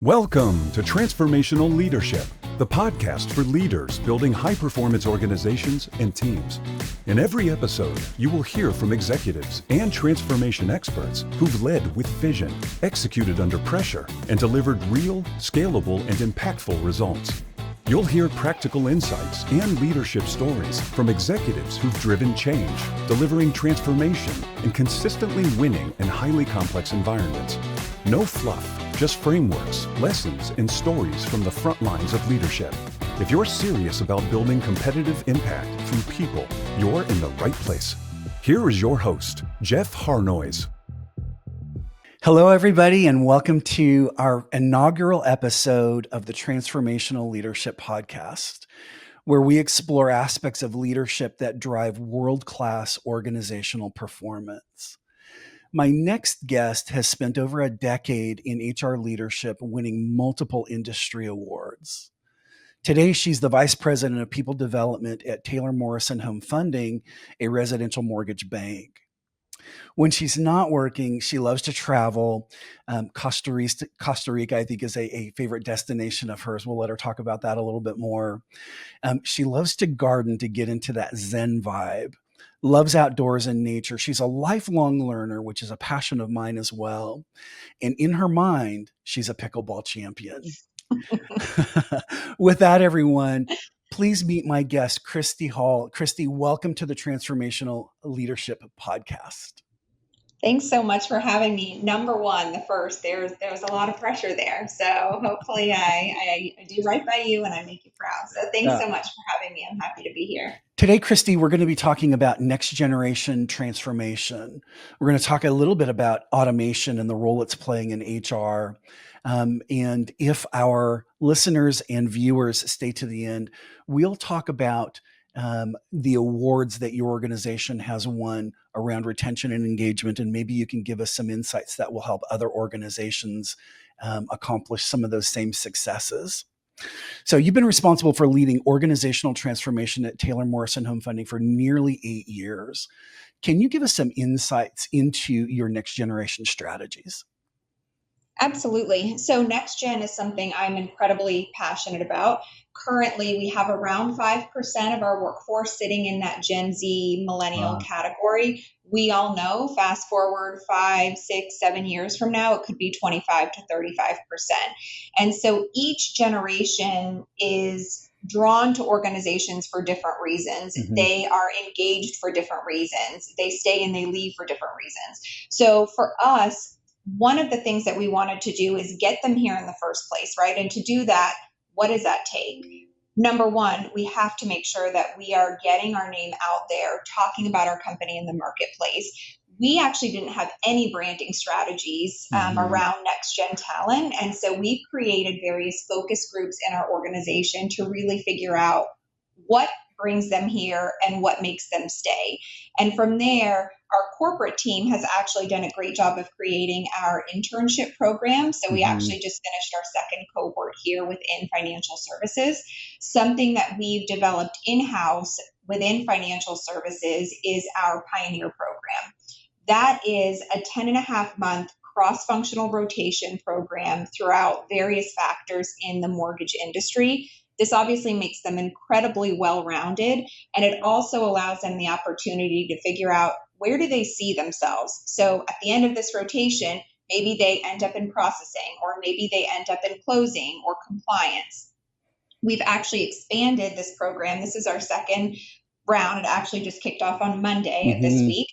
Welcome to Transformational Leadership, the podcast for leaders building high-performance organizations and teams. In every episode, you will hear from executives and transformation experts who've led with vision, executed under pressure, and delivered real, scalable, and impactful results. You'll hear practical insights and leadership stories from executives who've driven change, delivering transformation, and consistently winning in highly complex environments. No fluff, just frameworks, lessons, and stories from the front lines of leadership. If you're serious about building competitive impact through people, you're in the right place. Here is your host, Jeff Harnois. Hello, everybody, and welcome to our inaugural episode of the Transformational Leadership Podcast, where we explore aspects of leadership that drive world-class organizational performance. My next guest has spent over a decade in HR leadership, winning multiple industry awards. Today, she's the Vice President of People Development at Taylor Morrison Home Funding, a residential mortgage bank. When she's not working, she loves to travel. Costa Rica, I think, is a favorite destination of hers. We'll let her talk about that a little bit more. She loves to garden to get into that Zen vibe. Loves outdoors and nature. She's a lifelong learner, which is a passion of mine as well. And in her mind, she's a pickleball champion. With that, everyone, please meet my guest, Christie Hall. Christie, welcome to the Transformational Leadership Podcast. Thanks so much for having me. Number one, the first, there was a lot of pressure there. So hopefully I do right by you and I make you proud. So thanks so much for having me. I'm happy to be here. Today, Christie, we're going to be talking about next generation transformation. We're going to talk a little bit about automation and the role it's playing in HR. And if our listeners and viewers stay to the end, we'll talk about the awards that your organization has won around retention and engagement, and maybe you can give us some insights that will help other organizations accomplish some of those same successes. So you've been responsible for leading organizational transformation at Taylor Morrison Home Funding for nearly 8 years. Can you give us some insights into your next generation strategies? Absolutely. So next gen is something I'm incredibly passionate about. Currently, we have around 5% of our workforce sitting in that Gen Z millennial category. We all know, fast forward 5, 6, 7 years from now, it could be 25 to 35%. And so each generation is drawn to organizations for different reasons. Mm-hmm. They are engaged for different reasons. They stay and they leave for different reasons. So for us, one of the things that we wanted to do is get them here in the first place, right? And to do that, what does that take? Number one, we have to make sure that we are getting our name out there, talking about our company in the marketplace. We actually didn't have any branding strategies around next gen talent. And so we've created various focus groups in our organization to really figure out what brings them here and what makes them stay. And from there, our corporate team has actually done a great job of creating our internship program. So we actually just finished our second cohort here within financial services. Something that we've developed in-house within financial services is our Pioneer program. That is a 10.5-month cross-functional rotation program throughout various factors in the mortgage industry. This obviously makes them incredibly well-rounded, and it also allows them the opportunity to figure out where do they see themselves. So at the end of this rotation, maybe they end up in processing, or maybe they end up in closing or compliance. We've actually expanded this program. This is our second round. It actually just kicked off on Monday of this week.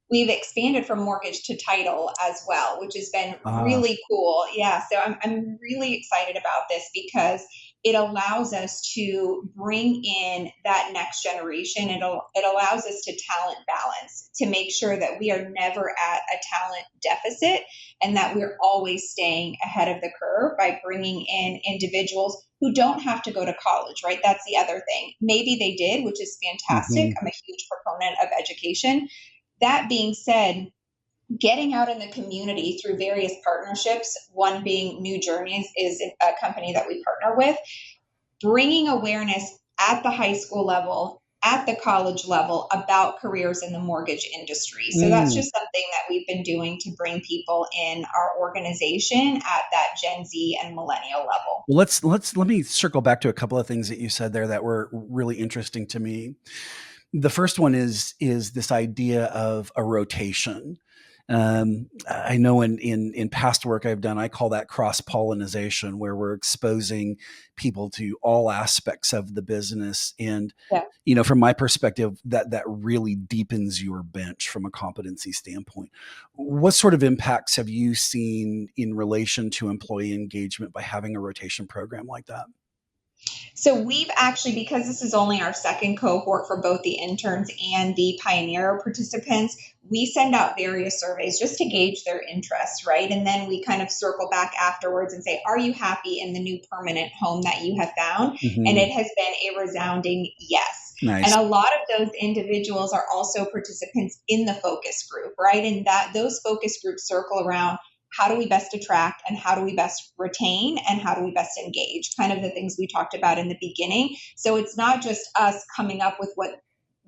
We've expanded from mortgage to title as well, which has been really cool. Yeah, so I'm really excited about this because it allows us to bring in that next generation. It allows us to talent balance, to make sure that we are never at a talent deficit and that we're always staying ahead of the curve by bringing in individuals who don't have to go to college, right? That's the other thing. Maybe they did, which is fantastic. I'm a huge proponent of education. That being said, getting out in the community through various partnerships, one being New Journeys is a company that we partner with, bringing awareness at the high school level, at the college level about careers in the mortgage industry. So that's just something that we've been doing to bring people in our organization at that Gen Z and millennial level. Well, let me circle back to a couple of things that you said there that were really interesting to me. The first one is this idea of a rotation. I know in past work I've done, I call that cross-pollination, where we're exposing people to all aspects of the business. And, from my perspective, that really deepens your bench from a competency standpoint. What sort of impacts have you seen in relation to employee engagement by having a rotation program like that? So we've actually, because this is only our second cohort for both the interns and the pioneer participants, we send out various surveys just to gauge their interest, right? And then we kind of circle back afterwards and say, are you happy in the new permanent home that you have found? Mm-hmm. And it has been a resounding yes. Nice. And a lot of those individuals are also participants in the focus group, right? And that those focus groups circle around how do we best attract and how do we best retain and how do we best engage, kind of the things we talked about in the beginning. So it's not just us coming up with what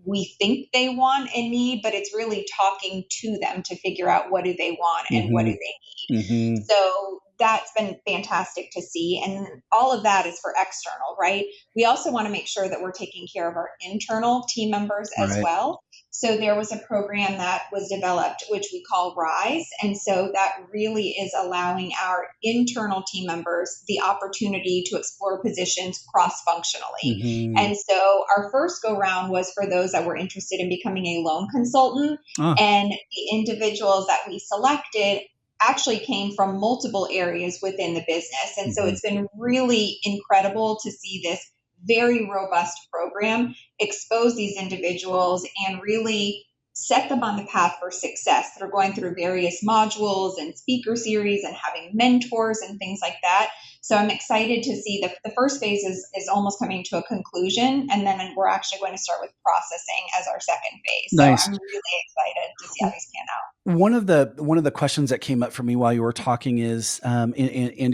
we think they want and need, but it's really talking to them to figure out what do they want and what do they need. Mm-hmm. So that's been fantastic to see. And all of that is for external, right? We also want to make sure that we're taking care of our internal team members as well. So there was a program that was developed, which we call RISE. And so that really is allowing our internal team members the opportunity to explore positions cross-functionally. Mm-hmm. And so our first go round was for those that were interested in becoming a loan consultant. And the individuals that we selected actually came from multiple areas within the business. And so it's been really incredible to see this very robust program expose these individuals and really set them on the path for success. They're going through various modules and speaker series and having mentors and things like that. So I'm excited to see the first phase is almost coming to a conclusion. And then we're actually going to start with processing as our second phase. Nice. So I'm really excited to see how these pan out. One of the questions that came up for me while you were talking is, and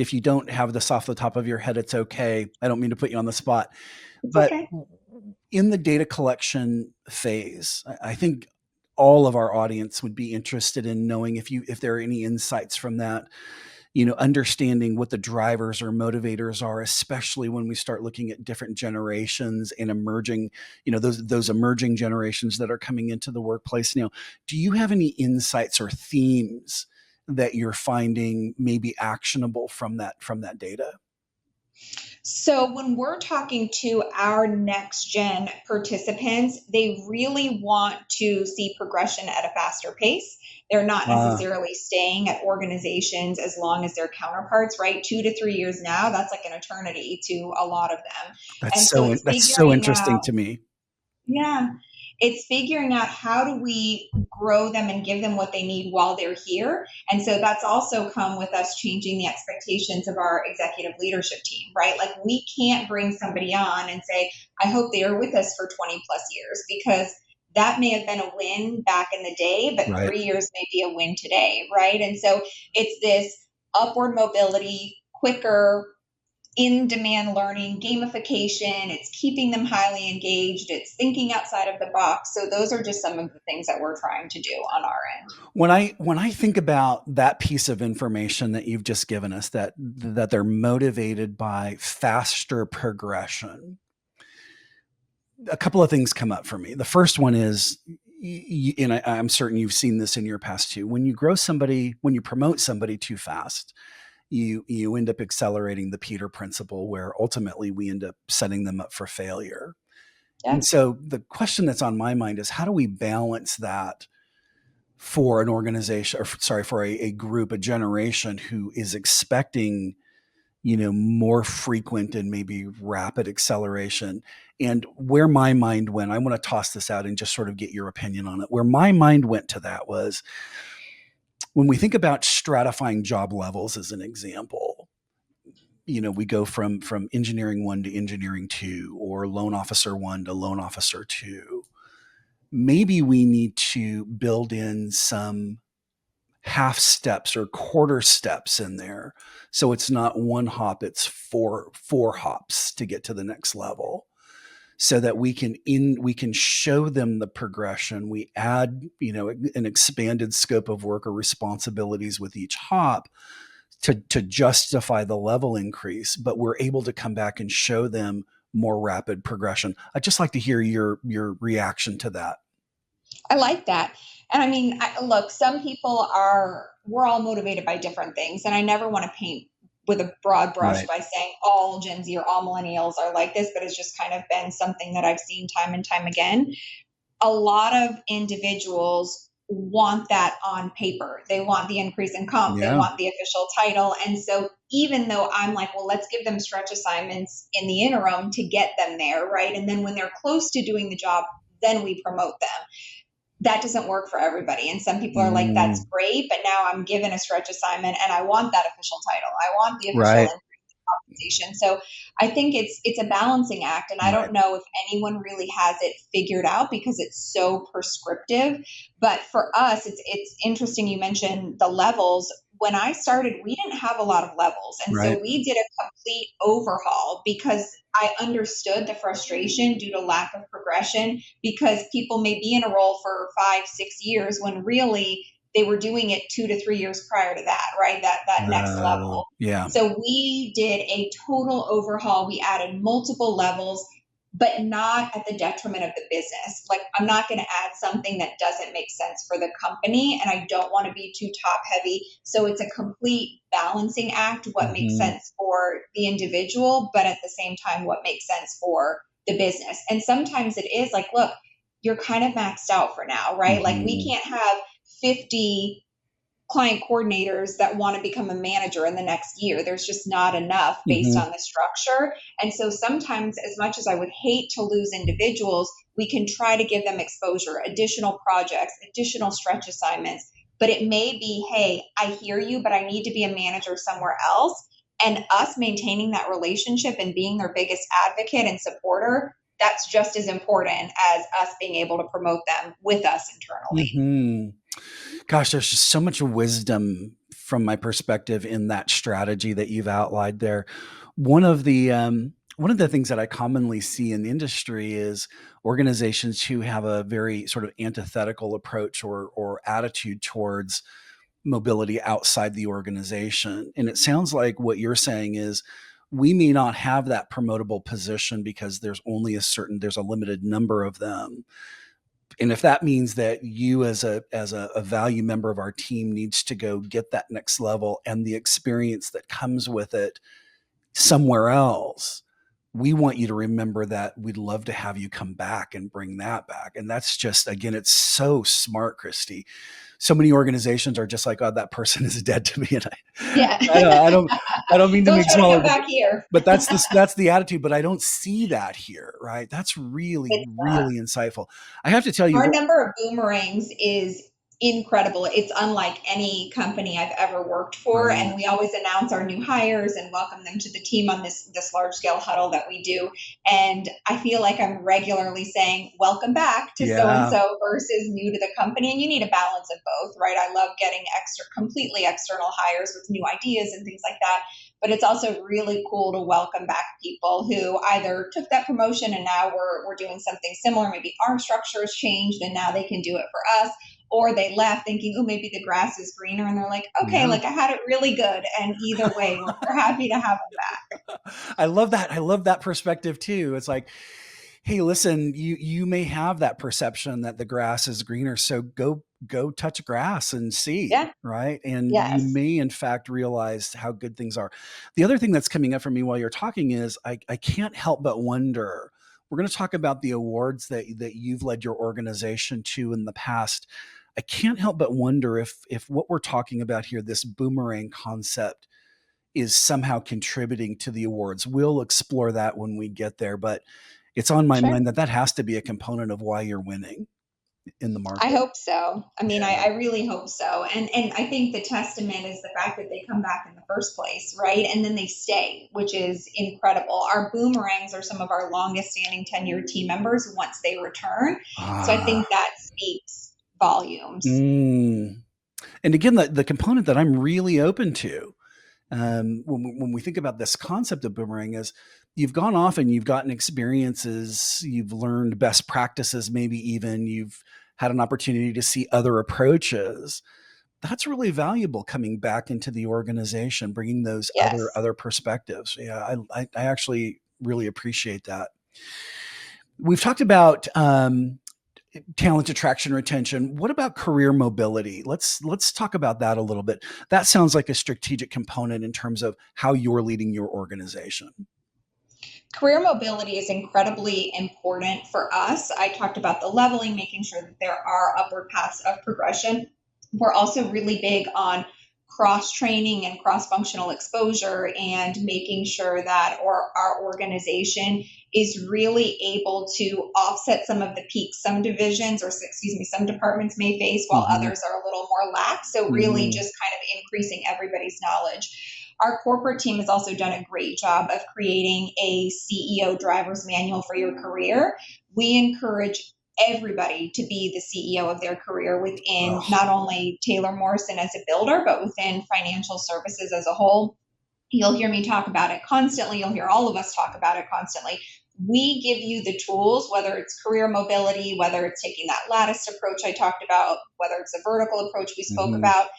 if you don't have this off the top of your head, it's okay. I don't mean to put you on the spot, but okay. In the data collection phase, I think all of our audience would be interested in knowing if there are any insights from that, understanding what the drivers or motivators are, especially when we start looking at different generations and emerging, those emerging generations that are coming into the workplace now. Do you have any insights or themes that you're finding maybe actionable from that data? So when we're talking to our next gen participants, they really want to see progression at a faster pace. They're not necessarily staying at organizations as long as their counterparts, right? 2 to 3 years now, that's like an eternity to a lot of them. That's so interesting to me. Yeah. It's figuring out how do we grow them and give them what they need while they're here. And so that's also come with us changing the expectations of our executive leadership team, right? Like we can't bring somebody on and say, I hope they are with us for 20 plus years, because that may have been a win back in the day, but 3 years may be a win today, right? And so it's this upward mobility, quicker, in-demand learning, gamification, it's keeping them highly engaged, it's thinking outside of the box. So those are just some of the things that we're trying to do on our end. When I think about that piece of information that you've just given us, that they're motivated by faster progression, a couple of things come up for me. The first one is, and I'm certain you've seen this in your past too, when you promote somebody too fast, you end up accelerating the Peter principle, where ultimately we end up setting them up for failure. Yeah. And so the question that's on my mind is, how do we balance that for an organization, or for a group, a generation who is expecting, more frequent and maybe rapid acceleration? And where my mind went, I want to toss this out and just sort of get your opinion on it. Where my mind went to that was, when we think about stratifying job levels as an example, we go from engineering 1 to engineering 2, or loan officer 1 to loan officer 2. Maybe we need to build in some half steps or quarter steps in there, so it's not one hop, it's four hops to get to the next level. so that we can show them the progression. We add, an expanded scope of work or responsibilities with each hop to justify the level increase, but we're able to come back and show them more rapid progression. I'd just like to hear your reaction to that. I like that. And I mean, look, some people we're all motivated by different things. And I never want to paint with a broad brush Right. by saying all Gen Z or all millennials are like this, but it's just kind of been something that I've seen time and time again. A lot of individuals want that on paper. They want the increase in comp. They Yeah. want the official title. And so even though I'm like, well, let's give them stretch assignments in the interim to get them there, right? And then when they're close to doing the job, then we promote them. That doesn't work for everybody. And some people are like, that's great, but now I'm given a stretch assignment and I want that official title. I want the official Right. compensation. So I think it's a balancing act. And I don't know if anyone really has it figured out because it's so prescriptive. But for us, it's interesting. You mentioned the levels. When I started, we didn't have a lot of levels. And so we did a complete overhaul because I understood the frustration due to lack of progression, because people may be in a role for 5-6 years when really they were doing it 2 to 3 years prior to that, right? That next level. Yeah. So we did a total overhaul. We added multiple levels, but not at the detriment of the business. Like, I'm not going to add something that doesn't make sense for the company, and I don't want to be too top heavy. So it's a complete balancing act, what makes sense for the individual, but at the same time, what makes sense for the business. And sometimes it is like, look, you're kind of maxed out for now, right? Like, we can't have 50 client coordinators that want to become a manager in the next year. There's just not enough based on the structure. And so sometimes, as much as I would hate to lose individuals, we can try to give them exposure, additional projects, additional stretch assignments. But it may be, hey, I hear you, but I need to be a manager somewhere else. And us maintaining that relationship and being their biggest advocate and supporter, that's just as important as us being able to promote them with us internally. Gosh, there's just so much wisdom from my perspective in that strategy that you've outlined there. One of the things that I commonly see in the industry is organizations who have a very sort of antithetical approach or attitude towards mobility outside the organization. And it sounds like what you're saying is we may not have that promotable position because there's a limited number of them. And if that means that you as a value member of our team needs to go get that next level and the experience that comes with it somewhere else, we want you to remember that we'd love to have you come back and bring that back. And that's just, again, it's so smart, Christie. So many organizations are just like, oh, that person is dead to me. And I don't mean to make smaller, back here. but that's the attitude. But I don't see that here, right? That's really insightful. I have to tell you, our number of boomerangs is incredible. It's unlike any company I've ever worked for. And we always announce our new hires and welcome them to the team on this large scale huddle that we do. And I feel like I'm regularly saying, welcome back to so-and-so versus new to the company. And you need a balance of both, right? I love getting completely external hires with new ideas and things like that. But it's also really cool to welcome back people who either took that promotion and now we're doing something similar. Maybe our structure has changed and now they can do it for us. Or they left thinking, oh, maybe the grass is greener. And they're like, okay, like I had it really good. And either way, we're happy to have them back. I love that. I love that perspective too. It's like, hey, listen, you may have that perception that the grass is greener. So go touch grass and see, right? And you may in fact realize how good things are. The other thing that's coming up for me while you're talking is I can't help but wonder, we're going to talk about the awards that you've led your organization to in the past. I can't help but wonder if what we're talking about here, this boomerang concept, is somehow contributing to the awards. We'll explore that when we get there, but it's on my mind that has to be a component of why you're winning in the market. I hope so. I mean, I really hope so. And I think the testament is the fact that they come back in the first place, right? And then they stay, which is incredible. Our boomerangs are some of our longest standing tenured team members once they return. So I think that speaks volumes. And again, the component that I'm really open to when we think about this concept of boomerang is you've gone off and you've gotten experiences, you've learned best practices, maybe even you've had an opportunity to see other approaches. That's really valuable coming back into the organization, bringing those Yes. other perspectives. Yeah, I actually really appreciate that. We've talked about talent attraction, retention. What about career mobility? Let's talk about that a little bit. That sounds like a strategic component in terms of how you're leading your organization. Career mobility is incredibly important for us. I talked about the leveling, making sure that there are upward paths of progression. We're also really big on cross training and cross functional exposure and making sure that our organization is really able to offset some of the peaks some divisions or excuse me some departments may face while others are a little more lax. So really just kind of increasing everybody's knowledge. Our corporate team has also done a great job of creating a CEO driver's manual for your career. We encourage everybody to be the CEO of their career within not only Taylor Morrison as a builder, but within financial services as a whole. You'll hear me talk about it constantly. You'll hear all of us talk about it constantly. We give you the tools, whether it's career mobility, whether it's taking that lattice approach I talked about, whether it's a vertical approach we spoke about,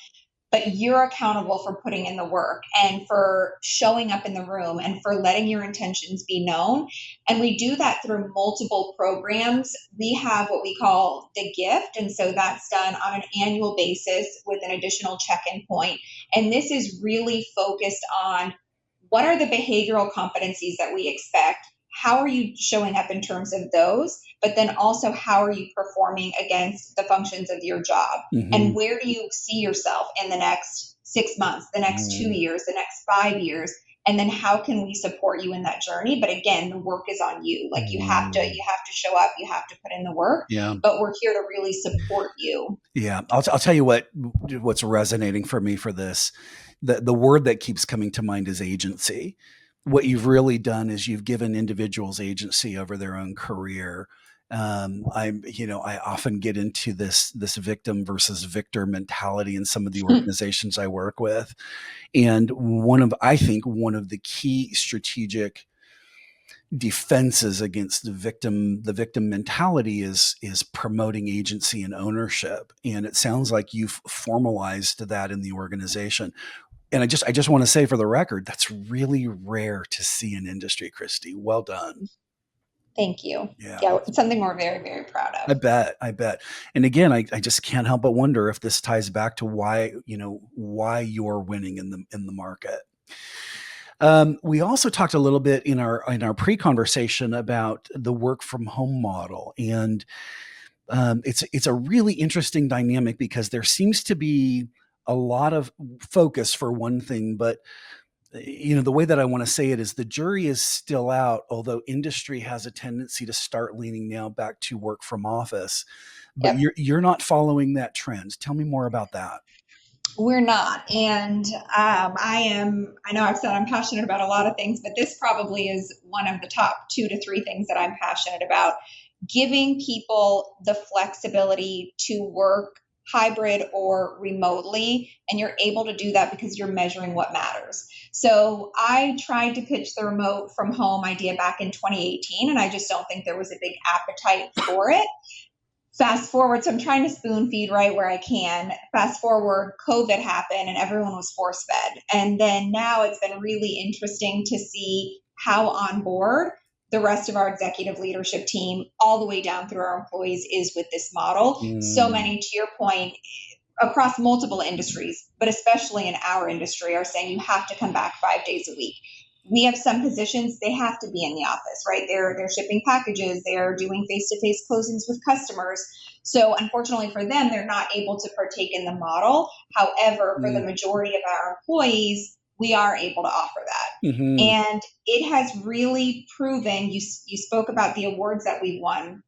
but you're accountable for putting in the work and for showing up in the room and for letting your intentions be known. And we do that through multiple programs. We have what we call the gift. And so that's done on an annual basis with an additional check-in point. And this is really focused on what are the behavioral competencies that we expect? How are you showing up in terms of those? But then also, how are you performing against the functions of your job? And where do you see yourself in the next 6 months, the next 2 years, the next 5 years? And then how can we support you in that journey? But again, the work is on you. Like you have to show up, you have to put in the work. Yeah. But we're here to really support you. Yeah. I'll tell you what's resonating for me for this. The word that keeps coming to mind is agency. What you've really done is you've given individuals agency over their own career. I often get into this victim versus victor mentality in some of the organizations I work with. And I think one of the key strategic defenses against the victim mentality is promoting agency and ownership. And it sounds like you've formalized that in the organization. And I just want to say for the record, that's really rare to see in industry, Christie. Well done. Thank you. Yeah, it's something we're very, very proud of. I bet. And again, I just can't help but wonder if this ties back to why you're winning in the market. We also talked a little bit in our pre-conversation about the work from home model, and it's a really interesting dynamic because there seems to be a lot of focus for one thing, but the way that I want to say it is the jury is still out, although industry has a tendency to start leaning now back to work from office. But you're not following that trend. Tell me more about that. We're not. And I know I've said I'm passionate about a lot of things, but this probably is one of the top 2 to 3 things that I'm passionate about. Giving people the flexibility to work hybrid or remotely, and you're able to do that because you're measuring what matters. So I tried to pitch the remote from home idea back in 2018, and I just don't think there was a big appetite for it. Fast forward, so I'm trying to spoon feed right where I can. Fast forward, COVID happened and everyone was force fed. And then now it's been really interesting to see how on board the rest of our executive leadership team, all the way down through our employees, is with this model. So many, to your point, across multiple industries, but especially in our industry, are saying you have to come back 5 days a week. We have some positions, they have to be in the office, right? They're shipping packages, they're doing face-to-face closings with customers. So unfortunately for them, they're not able to partake in the model. However, for the majority of our employees, we are able to offer that. And it has really proven, you spoke about the awards that we've won.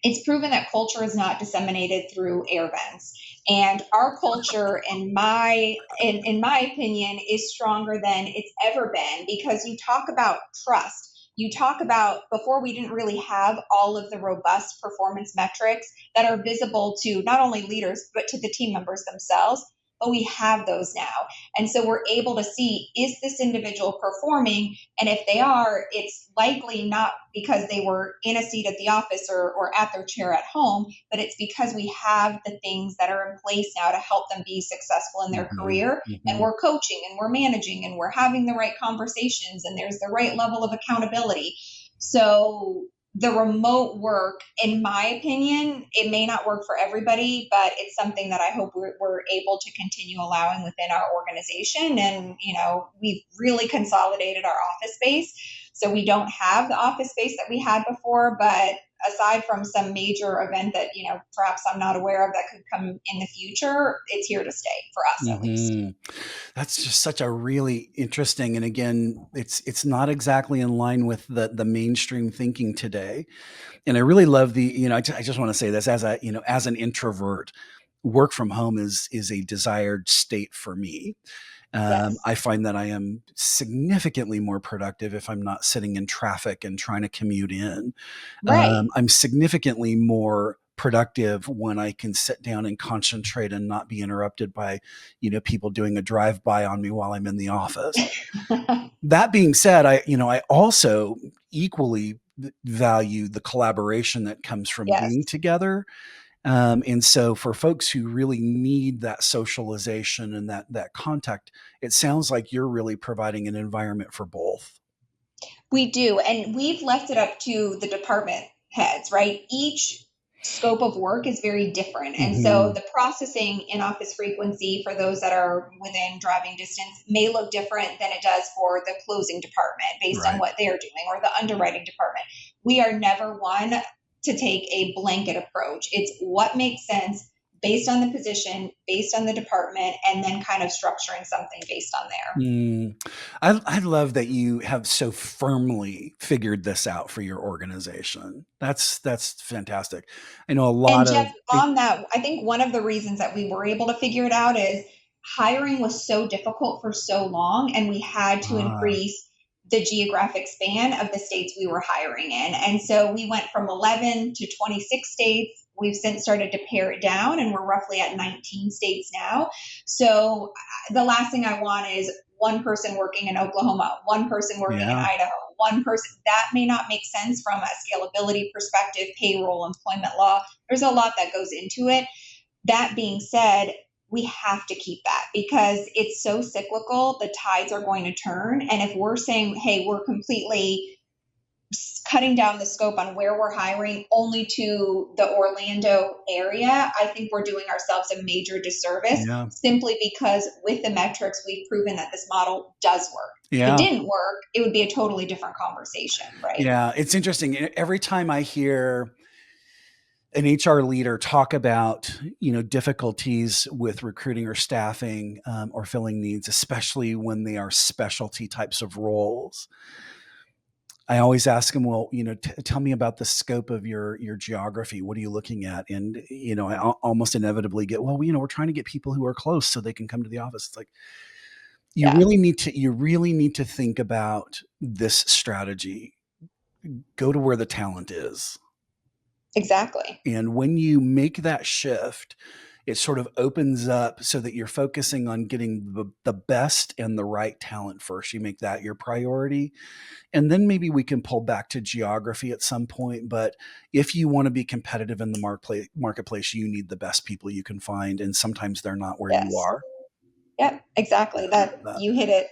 It's proven that culture is not disseminated through air vents. And our culture, in my opinion, is stronger than it's ever been, because you talk about trust. You talk about, before we didn't really have all of the robust performance metrics that are visible to not only leaders, but to the team members themselves. but we have those now. And so we're able to see, is this individual performing? And if they are, it's likely not because they were in a seat at the office or at their chair at home, but it's because we have the things that are in place now to help them be successful in their career. And we're coaching and we're managing and we're having the right conversations and there's the right level of accountability. So the remote work, in my opinion, it may not work for everybody, but it's something that I hope we're able to continue allowing within our organization. And, we've really consolidated our office space. So we don't have the office space that we had before, but aside from some major event that, perhaps I'm not aware of that could come in the future, it's here to stay for us at least. That's just such a really interesting, and again, it's not exactly in line with the mainstream thinking today. And I really love I just want to say this as as an introvert, work from home is a desired state for me. Yes. I find that I am significantly more productive if I'm not sitting in traffic and trying to commute in. Right. I'm significantly more productive when I can sit down and concentrate and not be interrupted by, people doing a drive-by on me while I'm in the office. That being said, I also equally value the collaboration that comes from Yes. being together. And so for folks who really need that socialization and that contact, it sounds like you're really providing an environment for both. We do. And we've left it up to the department heads, right? Each scope of work is very different. And so the processing in office frequency for those that are within driving distance may look different than it does for the closing department based on what they're doing, or the underwriting department. We are never one to take a blanket approach. It's what makes sense based on the position, based on the department, and then kind of structuring something based on there. I love that you have so firmly figured this out for your organization. That's fantastic. I know a lot And of Jeff, on that, I think one of the reasons that we were able to figure it out is hiring was so difficult for so long, and we had to increase the geographic span of the states we were hiring in. And so we went from 11 to 26 states. We've since started to pare it down, and we're roughly at 19 states now. So the last thing I want is one person working in Oklahoma, one person working in Idaho, one person. That may not make sense from a scalability perspective, payroll, employment law. There's a lot that goes into it. That being said, we have to keep that because it's so cyclical. The tides are going to turn. And if we're saying, hey, we're completely cutting down the scope on where we're hiring only to the Orlando area, I think we're doing ourselves a major disservice simply because with the metrics, we've proven that this model does work. If it didn't work, it would be a totally different conversation, right? Yeah, it's interesting. Every time I hear an HR leader talk about, difficulties with recruiting or staffing or filling needs, especially when they are specialty types of roles, I always ask them, well, tell me about the scope of your geography. What are you looking at? And, I almost inevitably get, well, we're trying to get people who are close so they can come to the office. It's like, you really need to think about this strategy. Go to where the talent is. Exactly. And when you make that shift, it sort of opens up so that you're focusing on getting the best and the right talent first. You make that your priority. And then maybe we can pull back to geography at some point. But if you want to be competitive in the marketplace, you need the best people you can find. And sometimes they're not where you are. Yep, exactly. You hit it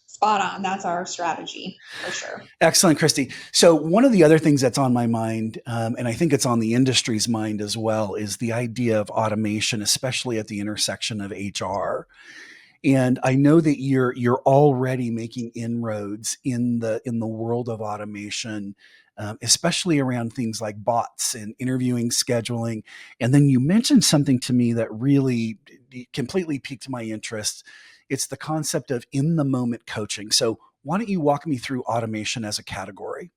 spot on. That's our strategy for sure. Excellent, Christie. So one of the other things that's on my mind, and I think it's on the industry's mind as well, is the idea of automation, especially at the intersection of HR. And I know that you're already making inroads in the world of automation, especially around things like bots and interviewing, scheduling. And then you mentioned something to me that really completely piqued my interest. It's the concept of in the moment coaching. So why don't you walk me through automation as a category?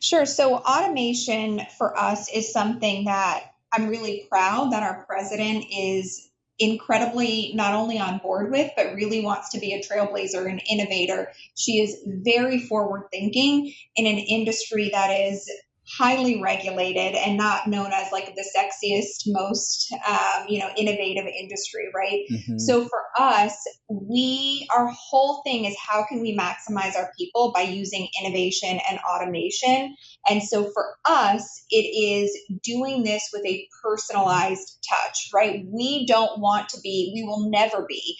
Sure. So automation for us is something that I'm really proud that our president is incredibly not only on board with, but really wants to be a trailblazer and innovator. She is very forward thinking in an industry that is highly regulated and not known as like the sexiest, most, innovative industry, right? Mm-hmm. So for us, our whole thing is how can we maximize our people by using innovation and automation? And so for us, it is doing this with a personalized touch, right? We will never be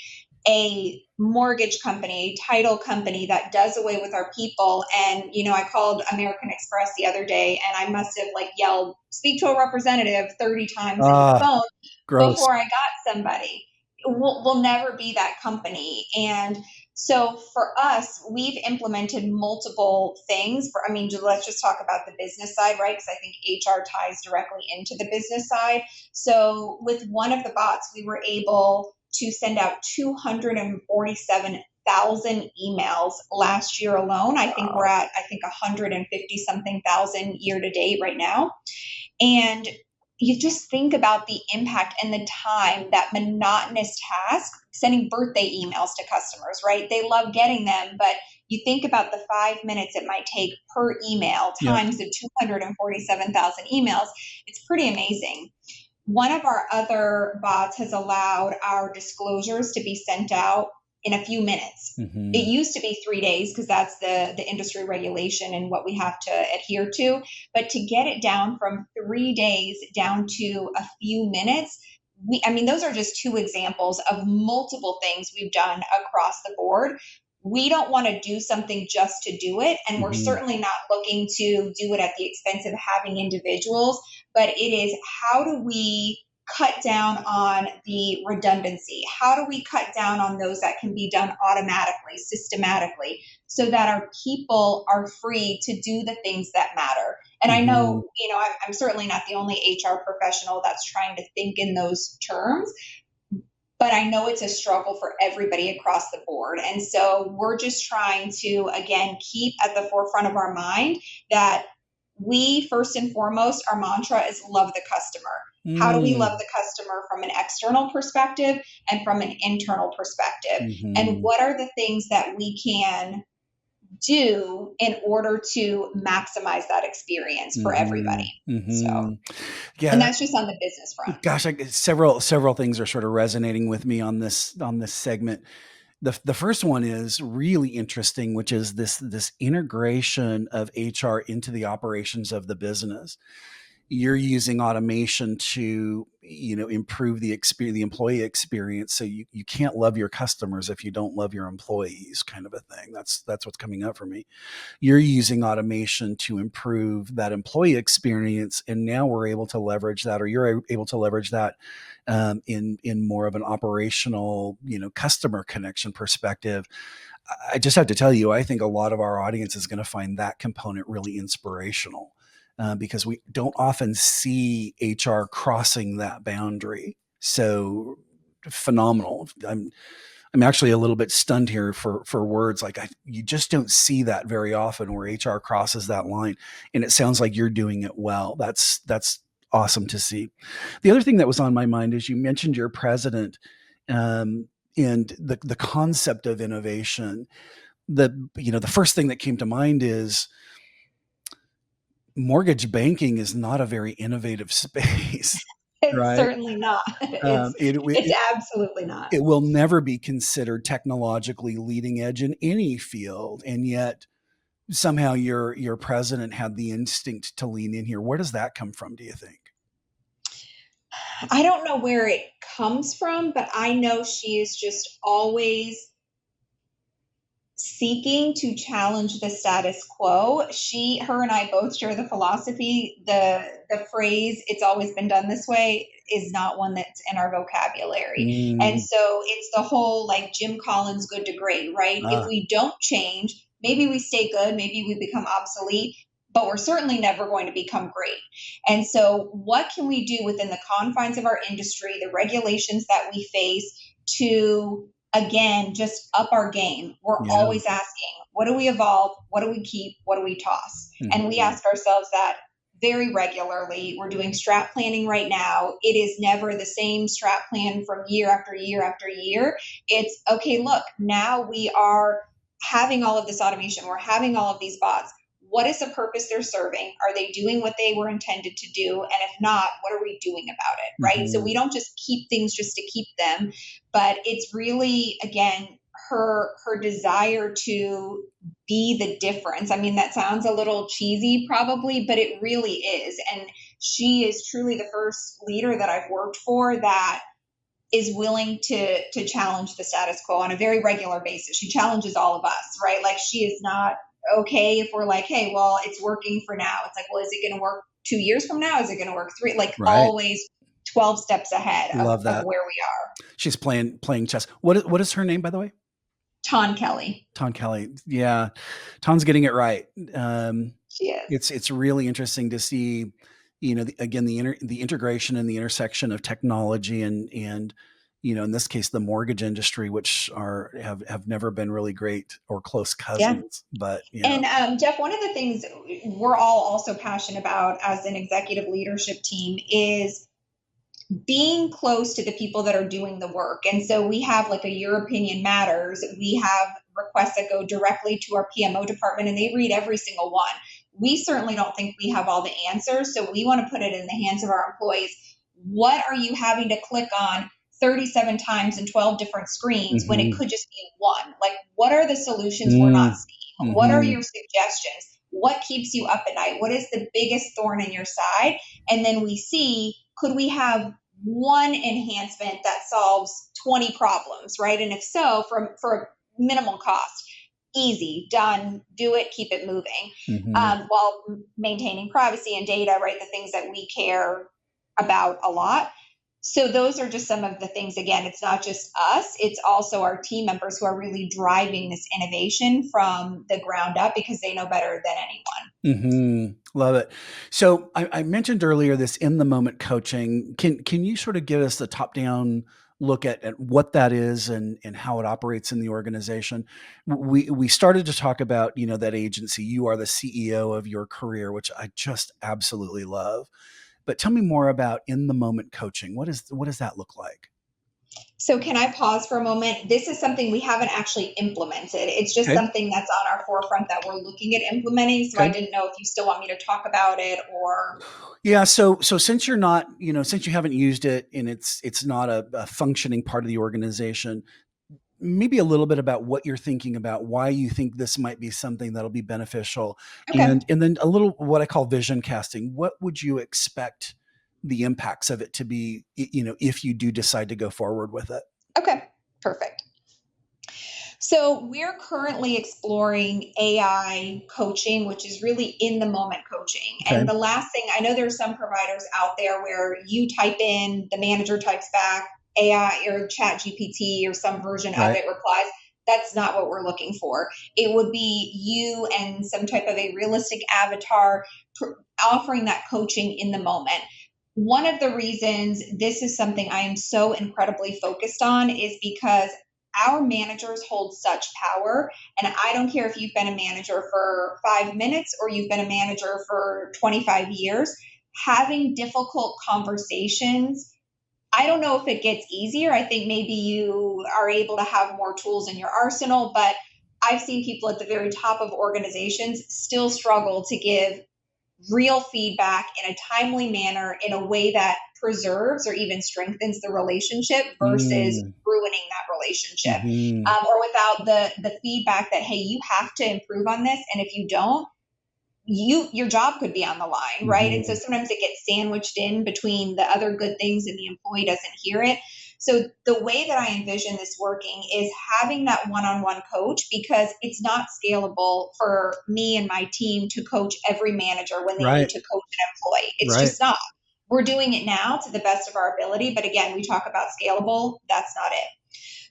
a mortgage company, title company that does away with our people. And, I called American Express the other day and I must have like yelled, speak to a representative 30 times into the phone Gross. before I got somebody. We'll never be that company. And so for us, we've implemented multiple things let's just talk about the business side, right? Because I think HR ties directly into the business side. So with one of the bots, we were able to send out 247,000 emails last year alone. I think we're at 150 something thousand year to date right now. And you just think about the impact and the time, that monotonous task, sending birthday emails to customers, right? They love getting them, but you think about the 5 minutes it might take per email times the 247,000 emails. It's pretty amazing. One of our other bots has allowed our disclosures to be sent out in a few minutes. Mm-hmm. It used to be 3 days because that's the industry regulation and what we have to adhere to. But to get it down from 3 days down to a few minutes, those are just two examples of multiple things we've done across the board. We don't want to do something just to do it. And we're certainly not looking to do it at the expense of having individuals, but it is how do we cut down on the redundancy? How do we cut down on those that can be done automatically, systematically, so that our people are free to do the things that matter? And I know, I'm certainly not the only HR professional that's trying to think in those terms, but I know it's a struggle for everybody across the board. And so we're just trying to, again, keep at the forefront of our mind that we, first and foremost, our mantra is love the customer. How do we love the customer from an external perspective and from an internal perspective? And what are the things that we can do in order to maximize that experience for everybody? So, and that's just on the business front. Gosh, several things are sort of resonating with me on this segment. The first one is really interesting, which is this integration of HR into the operations of the business. You're using automation to, improve the employee experience. So you can't love your customers if you don't love your employees, kind of a thing. That's what's coming up for me. You're using automation to improve that employee experience, and now we're able to leverage that, or you're able to leverage that in more of an operational, customer connection perspective. I just have to tell you, I think a lot of our audience is going to find that component really inspirational. Because we don't often see HR crossing that boundary. So phenomenal. I'm actually a little bit stunned here for words. Like you just don't see that very often where HR crosses that line, and it sounds like you're doing it well. That's awesome to see. The other thing that was on my mind is you mentioned your president, and the concept of innovation. The first thing that came to mind is, mortgage banking is not a very innovative space. It's right? Certainly not. It's absolutely not. It will never be considered technologically leading edge in any field. And yet somehow your president had the instinct to lean in here. Where does that come from, do you think? I don't know where it comes from, but I know she is just always seeking to challenge the status quo. Her and I both share the philosophy. The phrase, "it's always been done this way," is not one that's in our vocabulary. And so it's the whole like Jim Collins, good to great, right? If we don't change, maybe we stay good, maybe we become obsolete, but we're certainly never going to become great. And so what can we do within the confines of our industry, the regulations that we face, to again, just up our game? We're always asking, what do we evolve? What do we keep? What do we toss? And we ask ourselves that very regularly. We're doing strat planning right now. It is never the same strat plan from year after year after year. It's, okay, look, now we are having all of this automation. We're having all of these bots. what is the purpose they're serving? Are they doing what they were intended to do? And if not, what are we doing about it? Right. So we don't just keep things just to keep them, but it's really, again, her desire to be the difference. I mean, that sounds a little cheesy probably, but it really is. And she is truly the first leader that I've worked for that is willing to challenge the status quo on a very regular basis. She challenges all of us, right? Like, she is not okay if we're like, hey, well, it's working for now. It's like, well, is it going to work 2 years from now? Is it going to work 3? Like, always 12 steps ahead of where we are. She's playing chess. What is her name, by the way? Ton Kelly. Yeah. Ton's getting it right. She is. It's really interesting to see, again, the integration and the intersection of technology and, in this case, the mortgage industry, which have never been really great or close cousins. Yeah. But, and Jeff, one of the things we're all also passionate about as an executive leadership team is being close to the people that are doing the work. And so we have like a Your Opinion Matters. We have requests that go directly to our PMO department, and they read every single one. We certainly don't think we have all the answers. So we want to put it in the hands of our employees. What are you having to click on 37 times in 12 different screens when it could just be one? Like, what are the solutions we're not seeing? What are your suggestions? What keeps you up at night? What is the biggest thorn in your side? And then we see, could we have one enhancement that solves 20 problems, right? And if so, for minimal cost, easy, done, do it, keep it moving, while maintaining privacy and data, right? The things that we care about a lot. So those are just some of the things. Again, it's not just us, it's also our team members who are really driving this innovation from the ground up because they know better than anyone. Love it. So I mentioned earlier this in the moment coaching. Can you sort of give us the top down look at what that is and how it operates in the organization? We started to talk about, that agency. You are the CEO of your career, which I just absolutely love. But tell me more about in the moment coaching. What does that look like? So can I pause for a moment? This is something we haven't actually implemented. It's just something that's on our forefront that we're looking at implementing. So I didn't know if you still want me to talk about it or. Yeah. So since you're not, since you haven't used it and it's not a functioning part of the organization, maybe a little bit about what you're thinking about, why you think this might be something that'll be beneficial. And then a little, what I call vision casting. What would you expect the impacts of it to be, if you do decide to go forward with it? Okay, perfect. So we're currently exploring AI coaching, which is really in the moment coaching. And the last thing, I know there's some providers out there where you type in, the manager types back, AI or Chat GPT or some version of it replies. That's not what we're looking for. It would be you and some type of a realistic avatar offering that coaching in the moment. One of the reasons this is something I am so incredibly focused on is because our managers hold such power. And I don't care if you've been a manager for 5 minutes or you've been a manager for 25 years, having difficult conversations, I don't know if it gets easier. I think maybe you are able to have more tools in your arsenal, but I've seen people at the very top of organizations still struggle to give real feedback in a timely manner in a way that preserves or even strengthens the relationship versus ruining that relationship, or without the feedback that, hey, you have to improve on this. And if you don't, your job could be on the line, right? And so sometimes it gets sandwiched in between the other good things and the employee doesn't hear it. So the way that I envision this working is having that one-on-one coach, because it's not scalable for me and my team to coach every manager when they need to coach an employee. It's just not. We're doing it now to the best of our ability. But again, we talk about scalable. That's not it.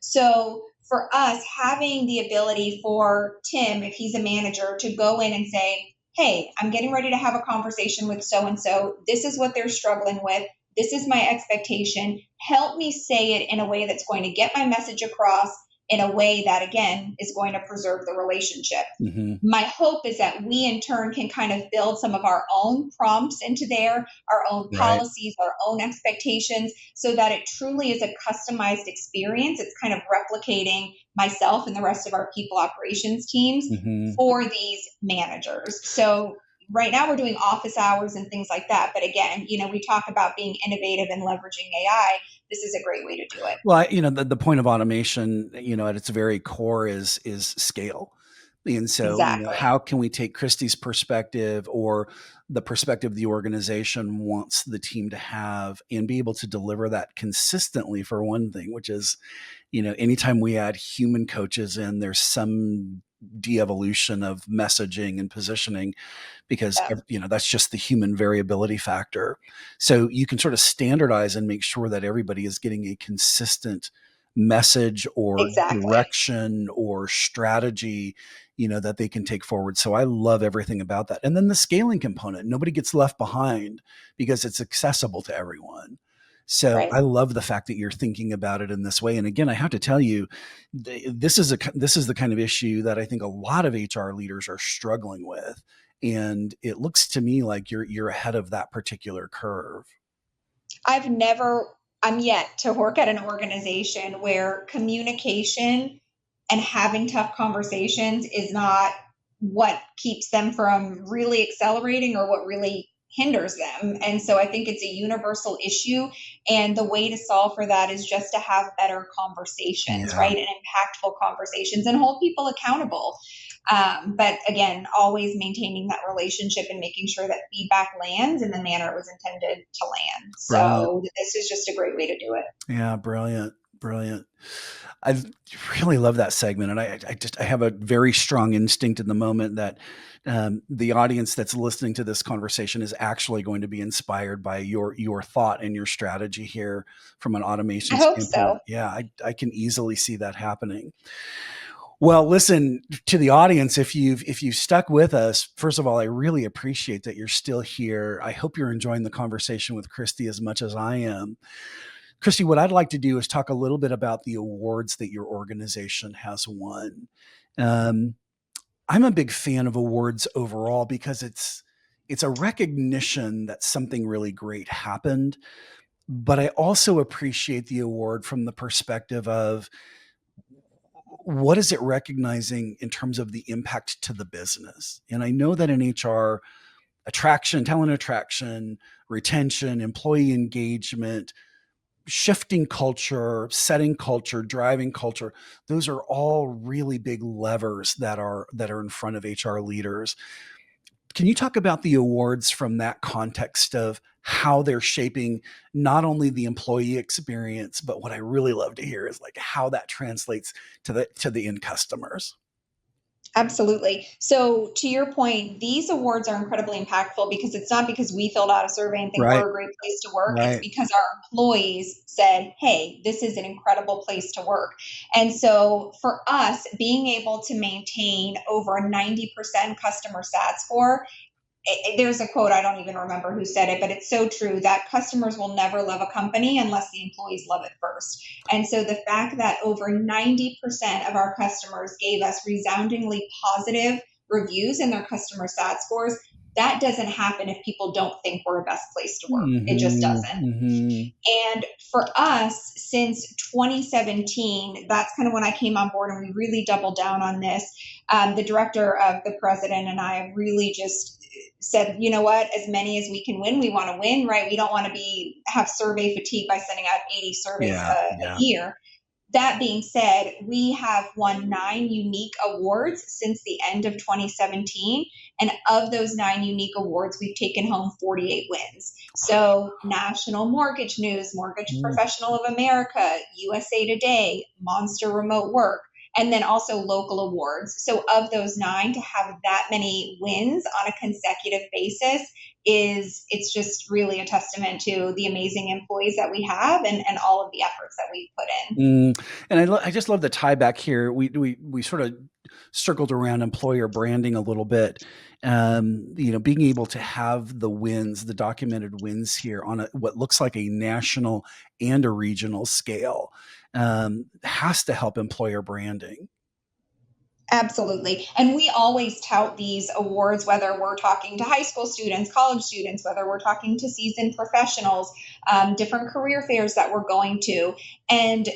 So for us, having the ability for Tim, if he's a manager, to go in and say, hey, I'm getting ready to have a conversation with so-and-so. This is what they're struggling with. This is my expectation. Help me say it in a way that's going to get my message across in a way that, again, is going to preserve the relationship. Mm-hmm. My hope is that we in turn can kind of build some of our own prompts into there, our own Right. policies, our own expectations, so that it truly is a customized experience. It's kind of replicating myself and the rest of our people operations teams Mm-hmm. for these managers. So right now we're doing office hours and things like that. But again, we talk about being innovative and leveraging AI. This is a great way to do it. Well, the point of automation, at its very core is scale. And so, Exactly. how can we take Christie's perspective or the perspective the organization wants the team to have and be able to deliver that consistently, for one thing, which is, anytime we add human coaches in, there's some de-evolution of messaging and positioning because that's just the human variability factor. So you can sort of standardize and make sure that everybody is getting a consistent message or Exactly. direction or strategy, that they can take forward. So I love everything about that. And then the scaling component, nobody gets left behind because it's accessible to everyone. So Right. I love the fact that you're thinking about it in this way. And again, I have to tell you, this is the kind of issue that I think a lot of HR leaders are struggling with. And it looks to me like you're ahead of that particular curve. I'm yet to work at an organization where communication and having tough conversations is not what keeps them from really accelerating or what really hinders them. And so I think it's a universal issue. And the way to solve for that is just to have better conversations, Yeah. right? And impactful conversations and hold people accountable. But again, always maintaining that relationship and making sure that feedback lands in the manner it was intended to land. Brilliant. So this is just a great way to do it. Yeah, brilliant. I really love that segment. And I have a very strong instinct in the moment that the audience that's listening to this conversation is actually going to be inspired by your thought and your strategy here from an automation I hope standpoint. so. Yeah, I can easily see that happening. Well, listen to the audience. If you've stuck with us, first of all, I really appreciate that you're still here. I hope you're enjoying the conversation with Christie as much as I am. Christie, what I'd like to do is talk a little bit about the awards that your organization has won. I'm a big fan of awards overall because it's a recognition that something really great happened. But I also appreciate the award from the perspective of what is it recognizing in terms of the impact to the business? And I know that in HR, talent attraction, retention, employee engagement, shifting culture, setting culture, driving culture, those are all really big levers that are in front of HR leaders. Can you talk about the awards from that context of how they're shaping not only the employee experience, but what I really love to hear is like how that translates to the end customers? Absolutely. So, to your point, these awards are incredibly impactful because it's not because we filled out a survey and think Right. we're a great place to work. It's Right. because our employees said, hey, this is an incredible place to work. And so, for us, being able to maintain over a 90% customer sat score, there's a quote, I don't even remember who said it, but it's so true that customers will never love a company unless the employees love it first. And so the fact that over 90% of our customers gave us resoundingly positive reviews in their customer sat scores, that doesn't happen if people don't think we're a best place to work. It just doesn't. And for us, since 2017, that's kind of when I came on board and we really doubled down on this. The director of the president and I really just said, you know what, as many as we can win, we want to win, right? We don't want to have survey fatigue by sending out 80 surveys a year. That being said, we have won 9 unique awards since the end of 2017. And of those 9 unique awards, we've taken home 48 wins. So National Mortgage News, Mortgage Professional of America, USA Today, Monster Remote Work, and then also local awards. So of those 9, to have that many wins on a consecutive basis it's just really a testament to the amazing employees that we have and all of the efforts that we've put in. And I just love the tie back here. We sort of circled around employer branding a little bit. Being able to have the wins, the documented wins here on what looks like a national and a regional scale. has to help employer branding. Absolutely. And we always tout these awards, whether we're talking to high school students, college students, whether we're talking to seasoned professionals, different career fairs that we're going to. And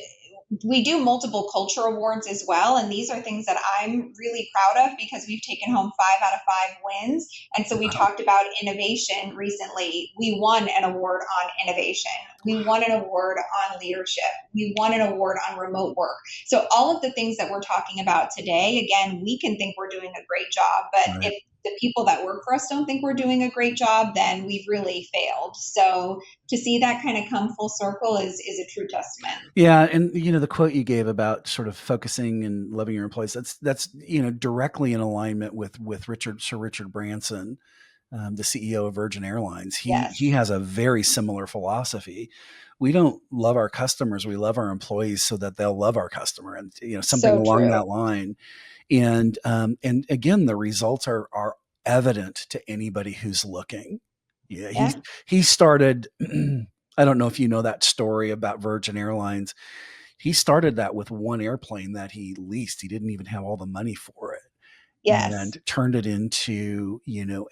we do multiple culture awards as well. And these are things that I'm really proud of because we've taken home 5 out of 5 wins. And so we Wow. talked about innovation recently. We won an award on innovation. We won an award on leadership. We won an award on remote work. So all of the things that we're talking about today, again, we can think we're doing a great job, but Right. if the people that work for us don't think we're doing a great job, then we've really failed. So to see that kind of come full circle is a true testament. Yeah, and the quote you gave about sort of focusing and loving your employees, that's directly in alignment with Sir Richard Branson, the CEO of Virgin Airlines. He Yes. has a very similar philosophy. We don't love our customers; we love our employees so that they'll love our customer, and something So along true. that line. And again, the results are evident to anybody who's looking. Yeah, Yeah. he started. I don't know if you know that story about Virgin Airlines. He started that with one airplane that he leased. He didn't even have all the money for it, Yes. and turned it into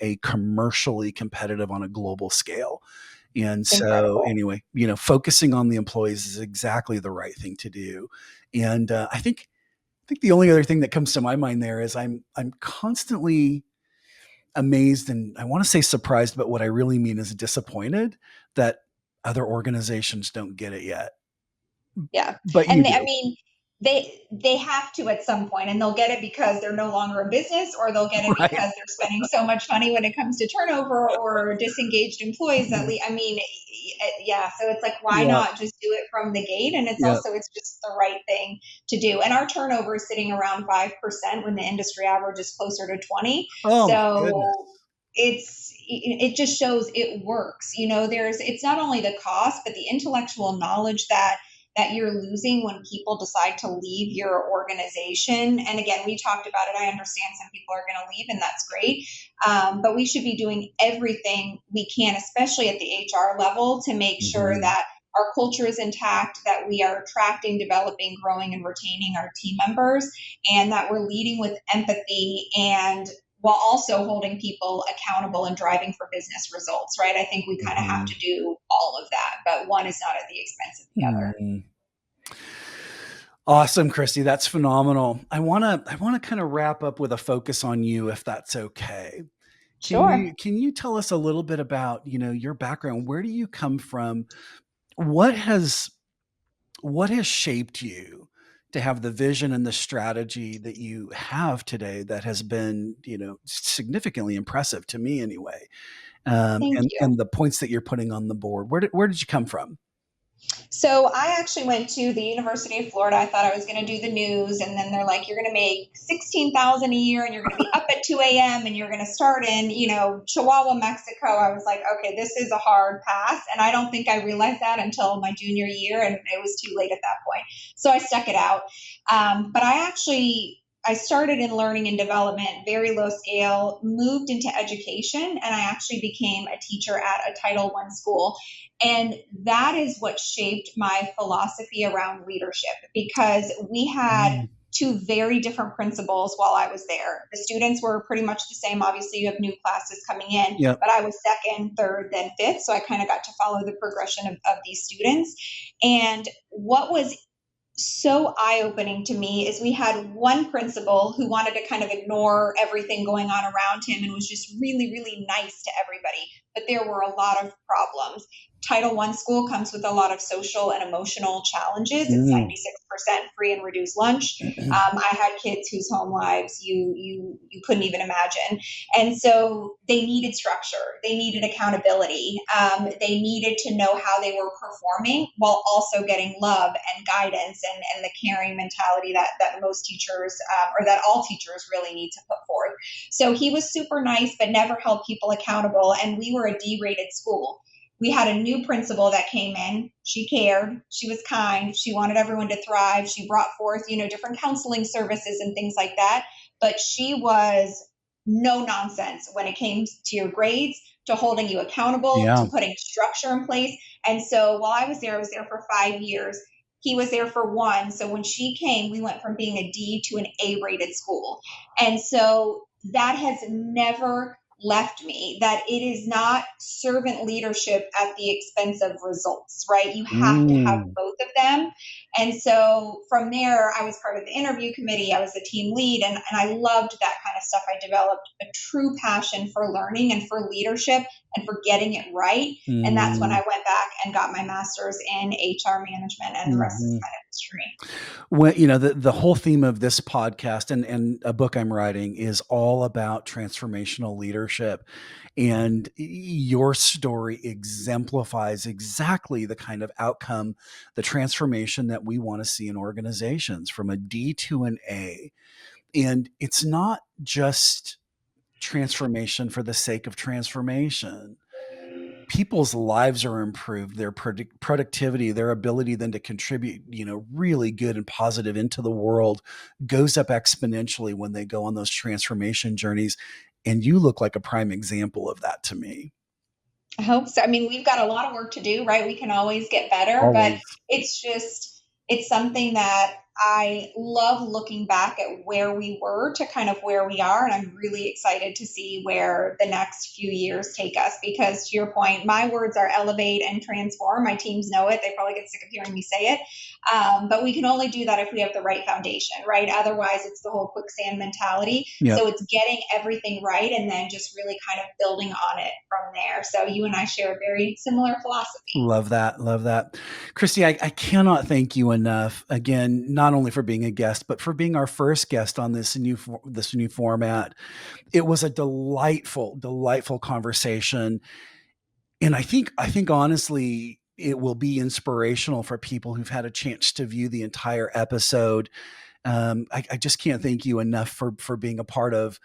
a commercially competitive on a global scale. And It's so incredible. anyway, focusing on the employees is exactly the right thing to do. And I think the only other thing that comes to my mind there is I'm constantly amazed, and I want to say surprised, but what I really mean is disappointed that other organizations don't get it yet. Yeah. But you And I do. mean, they have to at some point, and they'll get it because they're no longer a business, or they'll get it Right. because they're spending so much money when it comes to turnover or disengaged employees that I mean, yeah, so it's like, why Yeah. not just do it from the gate? And Yeah. it's just the right thing to do. And our turnover is sitting around 5% when the industry average is closer to 20. Oh my goodness. So it just shows it works. It's not only the cost, but the intellectual knowledge that you're losing when people decide to leave your organization. And again, we talked about it. I understand some people are going to leave, and that's great. But we should be doing everything we can, especially at the HR level, to make sure Mhm. that our culture is intact, that we are attracting, developing, growing, and retaining our team members, and that we're leading with empathy and while also holding people accountable and driving for business results, right? I think we kind of have Mhm. to do all of that, but one is not at the expense of the other. Mhm. Awesome, Christy. That's phenomenal. I want to kind of wrap up with a focus on you, if that's okay. Can Sure. you tell us a little bit about, your background? Where do you come from? What has shaped you to have the vision and the strategy that you have today that has been, significantly impressive to me anyway? Thank And you. the points that you're putting on the board. Where did you come from? So I actually went to the University of Florida. I thought I was going to do the news, and then they're like, "You're going to make 16,000 a year, and you're going to be up at 2 a.m. and you're going to start in, Chihuahua, Mexico." I was like, "Okay, this is a hard pass," and I don't think I realized that until my junior year, and it was too late at that point. So I stuck it out. But I started in learning and development, very low scale, moved into education, and I actually became a teacher at a Title I school. And that is what shaped my philosophy around leadership because we had Mm. two very different principles while I was there. The students were pretty much the same. Obviously, you have new classes coming in, Yep. but I was second, third, then fifth. So I kind of got to follow the progression of these students. And what was so eye opening to me is we had one principal who wanted to kind of ignore everything going on around him and was just really, really nice to everybody. But there were a lot of problems. Title I school comes with a lot of social and emotional challenges. It's Mm. 96% free and reduced lunch. I had kids whose home lives you couldn't even imagine, and so they needed structure, they needed accountability, they needed to know how they were performing while also getting love and guidance and the caring mentality that most teachers or that all teachers really need to put forth. So he was super nice, but never held people accountable, and we were a D-rated school. We had a new principal that came in. She cared. She was kind. She wanted everyone to thrive. She brought forth, different counseling services and things like that. But she was no nonsense when it came to your grades, to holding you accountable, to Yeah. putting structure in place. And so while I was there for 5 years. he was there for 1. So when she came, we went from being a D to an A-rated school. And so that has never left me, that it is not servant leadership at the expense of results, right? You have to have both of them. And so from there, I was part of the interview committee. I was the team lead, and I loved that kind of stuff. I developed a true passion for learning and for leadership and for getting it right. And that's when I went back and got my master's in HR management, and the rest is kind of history. Well, the whole theme of this podcast and a book I'm writing is all about transformational leadership. And your story exemplifies exactly the kind of outcome, the transformation that we want to see in organizations from a D to an A. And it's not just transformation for the sake of transformation. People's lives are improved, their productivity, their ability then to contribute, really good and positive into the world goes up exponentially when they go on those transformation journeys. And you look like a prime example of that to me. I hope so. I mean, we've got a lot of work to do, right? We can always get better, but it's something that I love looking back at where we were to kind of where we are. And I'm really excited to see where the next few years take us, because to your point, my words are elevate and transform. My teams know it. They probably get sick of hearing me say it. But we can only do that if we have the right foundation, right? Otherwise, it's the whole quicksand mentality. Yep. So it's getting everything right and then just really kind of building on it from there. So you and I share a very similar philosophy. Love that. Love that. Christie, I cannot thank you enough, again, not only for being a guest, but for being our first guest on this new format. It was a delightful conversation. And I think honestly, it will be inspirational for people who've had a chance to view the entire episode. I just can't thank you enough for being a part of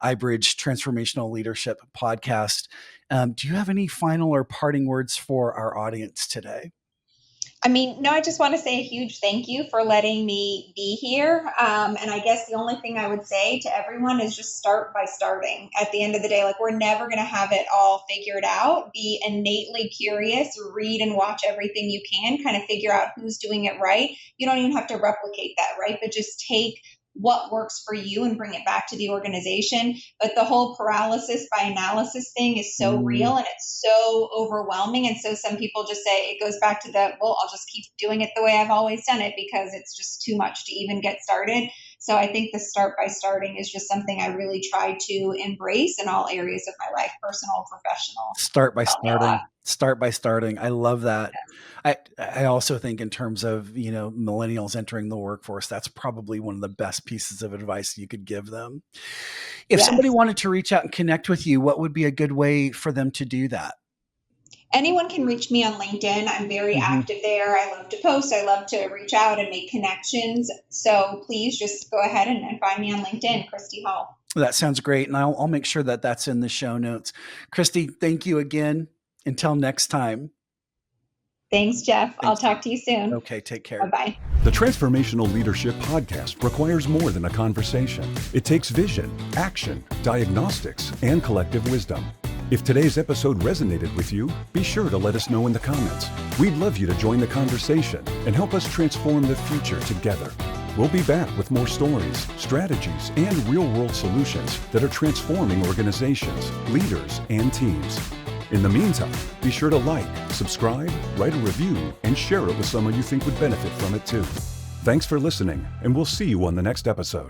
iBridge Transformational Leadership Podcast. Do you have any final or parting words for our audience today? I mean, no, I just want to say a huge thank you for letting me be here. And I guess the only thing I would say to everyone is just start by starting. At the end of the day, like, we're never going to have it all figured out. Be innately curious, read and watch everything you can, kind of figure out who's doing it right. You don't even have to replicate that, right? But just take what works for you and bring it back to the organization. But the whole paralysis by analysis thing is so real, and it's so overwhelming. And so some people just say, it goes back to well, I'll just keep doing it the way I've always done it because it's just too much to even get started. So I think the start by starting is just something I really try to embrace in all areas of my life, personal, professional. Start by starting. I love that. I also think in terms of, millennials entering the workforce, that's probably one of the best pieces of advice you could give them. If somebody wanted to reach out and connect with you, what would be a good way for them to do that? Anyone can reach me on LinkedIn. I'm very active there. I love to post. I love to reach out and make connections. So please just go ahead and find me on LinkedIn, Christie Hall. That sounds great. And I'll make sure that that's in the show notes. Christie, thank you again. Until next time. Thanks, Jeff. I'll talk to you soon. Okay, take care. Bye-bye. The Transformational Leadership Podcast requires more than a conversation. It takes vision, action, diagnostics, and collective wisdom. If today's episode resonated with you, be sure to let us know in the comments. We'd love you to join the conversation and help us transform the future together. We'll be back with more stories, strategies, and real-world solutions that are transforming organizations, leaders, and teams. In the meantime, be sure to like, subscribe, write a review, and share it with someone you think would benefit from it too. Thanks for listening, and we'll see you on the next episode.